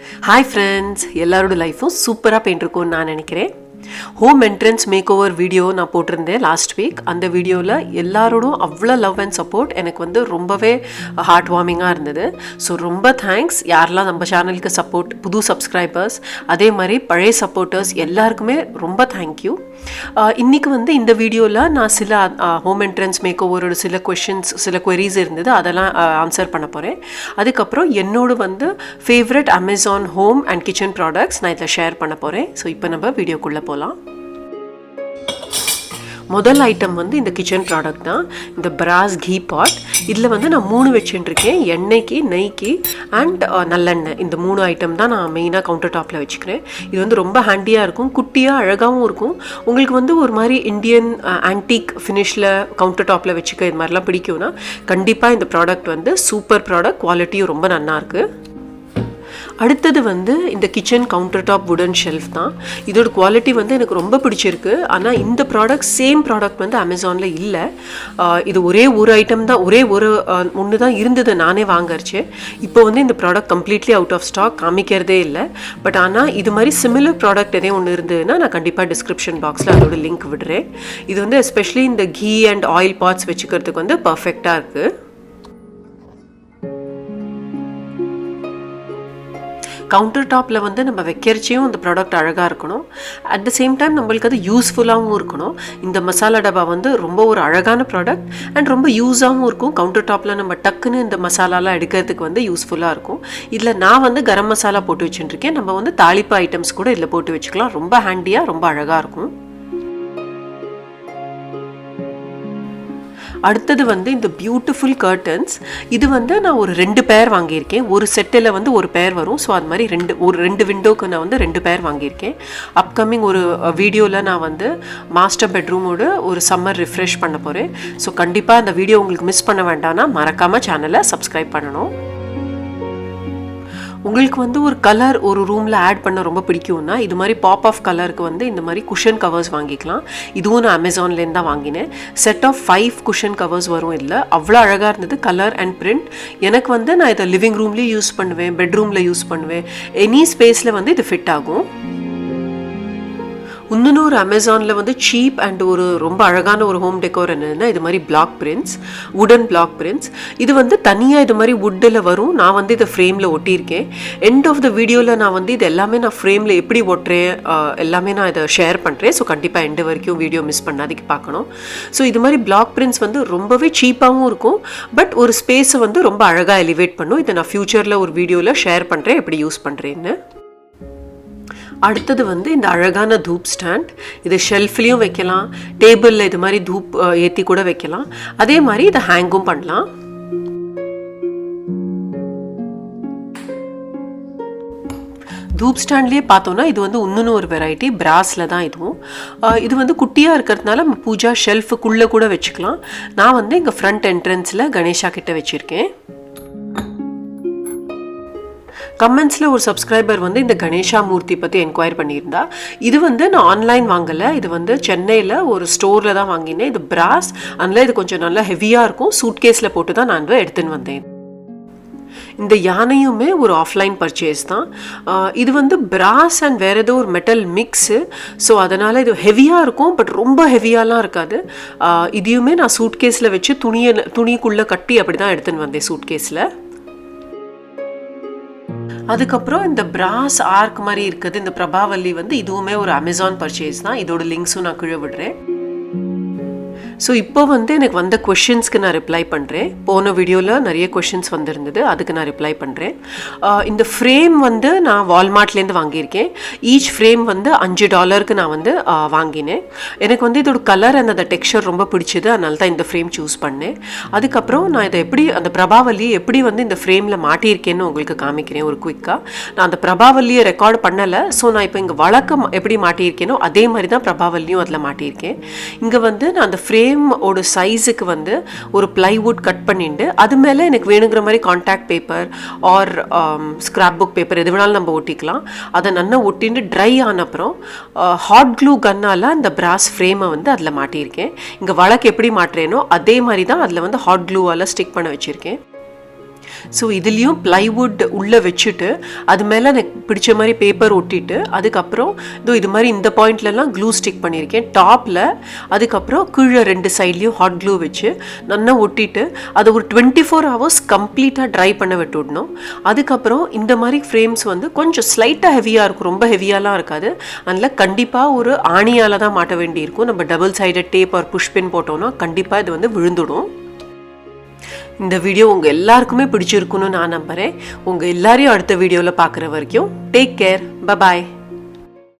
Hi friends, எல்லாரோட லைஃபும் சூப்பராக போயிட்டுருக்கும்னு நான் நினைக்கிறேன். Home entrance make over video நான் போட்டிருந்தேன் லாஸ்ட் வீக். அந்த வீடியோவில் எல்லாரோடும் அவ்வளோ லவ் அண்ட் சப்போர்ட் எனக்கு வந்து ரொம்பவே ஹார்ட் வார்மிங்காக இருந்தது. ஸோ ரொம்ப தேங்க்ஸ் யாரெல்லாம் நம்ம சேனலுக்கு சப்போர்ட், புது சப்ஸ்கிரைபர்ஸ், அதே மாதிரி பழைய சப்போர்ட்டர்ஸ் எல்லாருக்குமே ரொம்ப தேங்க்யூ. இன்றைக்கி வந்து இந்த வீடியோவில் நான் சில ஹோம் என்ட்ரன்ஸ் மேக் ஓவரோட சில கொஷின்ஸ், சில குவரிஸ் இருந்தது, அதெல்லாம் ஆன்சர் பண்ண போகிறேன். அதுக்கப்புறம் என்னோட வந்து favourite Amazon home and kitchen products நான் இதில் ஷேர் பண்ண போகிறேன். ஸோ இப்போ நம்ம வீடியோக்குள்ளே போகலாம். முதல் ஐட்டம் வந்து இந்த கிச்சன் ப்ராடக்ட் தான், இந்த பிராஸ் கீ பாட். இதில் வந்து நான் 3 வச்சுட்டுருக்கேன், எண்ணெய்க்கு, நெய்க்கு அண்ட் நல்லெண்ணெய். இந்த 3 ஐட்டம் தான் நான் மெயினாக கவுண்டர் டாப்பில் வச்சுக்கிறேன். இது வந்து ரொம்ப ஹேண்டியாக இருக்கும், குட்டியாக அழகாகவும் இருக்கும். உங்களுக்கு வந்து ஒரு மாதிரி இந்தியன் ஆன்டிக் ஃபினிஷில் கவுண்டர் டாப்பில் வச்சுக்க இது மாதிரிலாம் பிடிக்கும்னா கண்டிப்பாக இந்த ப்ராடக்ட் வந்து சூப்பர் ப்ராடக்ட், குவாலிட்டியும் ரொம்ப நல்லாயிருக்கு. அடுத்தது வந்து இந்த கிச்சன் கவுண்டர் டாப் வுடன் ஷெல்ஃப் தான். இதோட குவாலிட்டி வந்து எனக்கு ரொம்ப பிடிச்சிருக்கு. ஆனால் இந்த ப்ராடக்ட் சேம் ப்ராடக்ட் வந்து அமேசானில் இல்லை. இது ஒரே ஒரு ஐட்டம் தான், ஒன்று தான் இருந்தது, நானே வாங்கறச்சேன். இப்போ வந்து இந்த product completely out of stock, காமிக்கிறதே இல்லை. பட் ஆனால் இது மாதிரி சிமிலர் ப்ராடக்ட் எதே ஒன்று இருந்ததுன்னா நான் கண்டிப்பாக டிஸ்கிரிப்ஷன் பாக்ஸில் அதோட லிங்க் விடுறேன். இது வந்து எஸ்பெஷலி இந்த கீ அண்ட் ஆயில் பாட்ஸ் வச்சுக்கிறதுக்கு வந்து பர்ஃபெக்டாக இருக்குது. கவுண்டர் டாப்பில் வந்து நம்ம வைக்கிறச்சியும் இந்த ப்ராடக்ட் அழகாக இருக்கணும், அட் த சேம் டைம் நம்மளுக்கு அது யூஸ்ஃபுல்லாகவும் இருக்கணும். இந்த மசாலா டப்பா வந்து ரொம்ப ஒரு அழகான ப்ராடக்ட் அண்ட் ரொம்ப யூஸாகவும் இருக்கும். கவுண்டர் டாப்பில் நம்ம டக்குன்னு இந்த மசாலாலாம் எடுக்கிறதுக்கு வந்து யூஸ்ஃபுல்லாக இருக்கும். இதில் நான் வந்து கரம் மசாலா போட்டு வச்சுட்டுருக்கேன். நம்ம வந்து தாளிப்பு ஐட்டம்ஸ் கூட இதில் போட்டு வச்சுக்கலாம். ரொம்ப ஹேண்டியாக, ரொம்ப அழகாக இருக்கும். அடுத்தது வந்து இந்த பியூட்டிஃபுல் கர்டன்ஸ். இது வந்து நான் ஒரு 2 பேர் வாங்கியிருக்கேன். ஒரு செட்டில் வந்து ஒரு பேர் வரும். ஸோ அது மாதிரி ரெண்டு விண்டோக்கு நான் வந்து 2 பேர் வாங்கியிருக்கேன். அப்கமிங் ஒரு வீடியோவில் நான் வந்து மாஸ்டர் பெட்ரூமோட ஒரு சம்மர் ரிஃப்ரெஷ் பண்ண போகிறேன். ஸோ கண்டிப்பாக அந்த வீடியோ உங்களுக்கு மிஸ் பண்ண வேண்டாம்னா மறக்காமல் சேனலை சப்ஸ்கிரைப் பண்ணணும். உங்களுக்கு வந்து ஒரு கலர் ஒரு ரூமில் ஆட் பண்ண ரொம்ப பிடிக்கும்னா இது மாதிரி பாப் ஆஃப் கலருக்கு வந்து இந்த மாதிரி குஷன் கவர்ஸ் வாங்கிக்கலாம். இதுவும் நான் அமேசான்லேருந்து தான் வாங்கினேன். செட் ஆஃப் 5 குஷன் கவர்ஸ் வரும். இல்லை அவ்வளோ அழகாக இருந்தது, கலர் அண்ட் பிரிண்ட். எனக்கு வந்து நான் இதை லிவிங் ரூம்லேயும் யூஸ் பண்ணுவேன், பெட்ரூமில் யூஸ் பண்ணுவேன், எனி ஸ்பேஸில் வந்து இது ஃபிட் ஆகும். இன்னொன்று ஒரு அமேசானில் வந்து சீப் அண்ட் ஒரு ரொம்ப அழகான ஒரு ஹோம் டெக்கோர் என்னதுன்னா இது மாதிரி பிளாக் பிரிண்ட்ஸ், வுடன் பிளாக் பிரிண்ட்ஸ். இது வந்து தனியாக இது மாதிரி வுட்டில் வரும். நான் வந்து இதை ஃப்ரேமில் ஒட்டியிருக்கேன். எண்ட் ஆஃப் த வீடியோவில் நான் வந்து இது எல்லாமே நான் ஃப்ரேமில் எப்படி ஒட்டுறேன் எல்லாமே நான் இதை ஷேர் பண்ணுறேன். ஸோ கண்டிப்பாக எண்டு வரைக்கும் வீடியோ மிஸ் பண்ணாதீங்க, பார்க்கணும். ஸோ இது மாதிரி பிளாக் பிரிண்ட்ஸ் வந்து ரொம்பவே சீப்பாகவும் இருக்கும், பட் ஒரு ஸ்பேஸை வந்து ரொம்ப அழகாக எலிவேட் பண்ணும். இதை நான் ஃப்யூச்சரில் ஒரு வீடியோவில் ஷேர் பண்ணுறேன் எப்படி யூஸ் பண்ணுறேன்னு. அடுத்தது வந்து இந்த அழகான தூப் ஸ்டாண்ட். இது ஷெல்ஃப்லேயும் வைக்கலாம், டேபிளில் இது மாதிரி தூப் ஏற்றி கூட வைக்கலாம். அதே மாதிரி இதை ஹேங்கும் பண்ணலாம். தூப் ஸ்டாண்ட்லேயே பார்த்தோன்னா இது வந்து இன்னொன்று ஒரு வெரைட்டி, பிராஸில் தான் இதுவும். இது வந்து குட்டியாக இருக்கிறதுனால பூஜா ஷெல்ஃபுக்குள்ளே கூட வச்சுக்கலாம். நான் வந்து இங்கே ஃப்ரண்ட் என்ட்ரன்ஸில் கணேஷா கிட்ட வச்சுருக்கேன். கமெண்ட்ஸில் ஒரு சப்ஸ்கிரைபர் வந்து இந்த கணேஷா மூர்த்தி பற்றி என்கொயர் பண்ணியிருந்தா. இது வந்து நான் ஆன்லைன் வாங்கலை, இது வந்து சென்னையில் ஒரு ஸ்டோரில் தான் வாங்கினேன். இது பிராஸ், அதனால் இது கொஞ்சம் நல்லா ஹெவியாக இருக்கும். சூட்கேஸில் போட்டு தான் நான் எடுத்துன்னு வந்தேன். இந்த யானையுமே ஒரு ஆஃப்லைன் பர்ச்சேஸ் தான். இது வந்து பிராஸ் அண்ட் வேறு ஏதோ ஒரு மெட்டல் மிக்ஸு. ஸோ அதனால் இது ஹெவியாக இருக்கும், பட் ரொம்ப ஹெவியாலாம் இருக்காது. இதையுமே நான் சூட்கேஸில் வச்சு துணிக்குள்ளே கட்டி அப்படி தான் எடுத்துன்னு வந்தேன் சூட்கேஸில். அதுக்கப்புறம் இந்த பிராஸ் ஆர்க் மாதிரி இருக்குது இந்த பிரபாவல்லி வந்து இதுவுமே ஒரு அமேசான் பர்ச்சேஸ் தான். இதோட லிங்க்ஸும் நான் கீழே விடுறேன். ஸோ இப்போ வந்து எனக்கு வந்த கொஷின்ஸ்க்கு நான் ரிப்ளை பண்ணுறேன். போன வீடியோவில் நிறைய கொஷின்ஸ் வந்திருந்தது, அதுக்கு நான் ரிப்ளை பண்ணுறேன். இந்த ஃப்ரேம் வந்து நான் வால்மார்ட்லேருந்து வாங்கியிருக்கேன். ஈச் ஃப்ரேம் வந்து $5 நான் வந்து வாங்கினேன். எனக்கு வந்து இதோட கலர் அண்ட் அந்த டெக்ஸ்சர் ரொம்ப பிடிச்சது, அதனால தான் இந்த ஃப்ரேம் சூஸ் பண்ணேன். அதுக்கப்புறம் நான் இதை எப்படி அந்த பிரபாவல்லி எப்படி வந்து இந்த ஃப்ரேமில் மாட்டியிருக்கேன்னு உங்களுக்கு காமிக்கிறேன் ஒரு குயிக்காக. நான் அந்த பிரபாவல்லியை ரெக்கார்ட் பண்ணலை. ஸோ நான் இப்போ இங்கே வழக்கம் எப்படி மாட்டியிருக்கேனோ அதே மாதிரி தான் பிரபாவல்லியும் அதில் மாட்டியிருக்கேன். இங்கே வந்து நான் அந்த ஃப்ரேம் ஓட சைஸுக்கு வந்து ஒரு பிளைவுட் கட் பண்ணிட்டு அது மேலே எனக்கு வேணுங்கிற மாதிரி contact paper R scrap book paper எது வேணாலும் நம்ம ஒட்டிக்கலாம். அதை நல்லா ஒட்டிட்டு ட்ரை ஆன அப்புறம் ஹாட் க்ளூ கன்னால் அந்த பிராஸ் ஃப்ரேமை வந்து அதில் மாட்டியிருக்கேன். இங்கே வழக்கு எப்படி மாட்டுறேனோ அதே மாதிரி தான் அதில் வந்து ஹாட் க்ளூவால் ஸ்டிக் பண்ண வச்சுருக்கேன். ஸோ இதுலேயும் ப்ளைவுட் உள்ளே வச்சுட்டு அது மேலே எனக்கு பிடிச்ச மாதிரி பேப்பர் ஒட்டிட்டு அதுக்கப்புறம் இது மாதிரி இந்த பாயிண்ட்லலாம் க்ளூ ஸ்டிக் பண்ணியிருக்கேன் டாப்பில். அதுக்கப்புறம் கீழே 2 சைட்லேயும் ஹாட் க்ளூ வச்சு நல்லா ஒட்டிட்டு அதை ஒரு 24 hours கம்ப்ளீட்டாக ட்ரை பண்ண விட்டு விடணும். அதுக்கப்புறம் இந்த மாதிரி ஃப்ரேம்ஸ் வந்து கொஞ்சம் ஸ்லைட்டாக ஹெவியாக இருக்கும், ரொம்ப ஹெவியாலாம் இருக்காது. அதனால் கண்டிப்பாக ஒரு ஆணியால் தான் மாட்ட வேண்டியிருக்கும். நம்ம டபுள் சைடட் டேப் ஒரு புஷ்பின் போட்டோம்னா கண்டிப்பாக இது வந்து விழுந்துடும். இந்த வீடியோ உங்கள் எல்லாருக்குமே பிடிச்சிருக்குன்னு நான் நம்புகிறேன். உங்கள் எல்லாரையும் அடுத்த வீடியோவில் பார்க்குற வரைக்கும் டேக் கேர், பபாய்.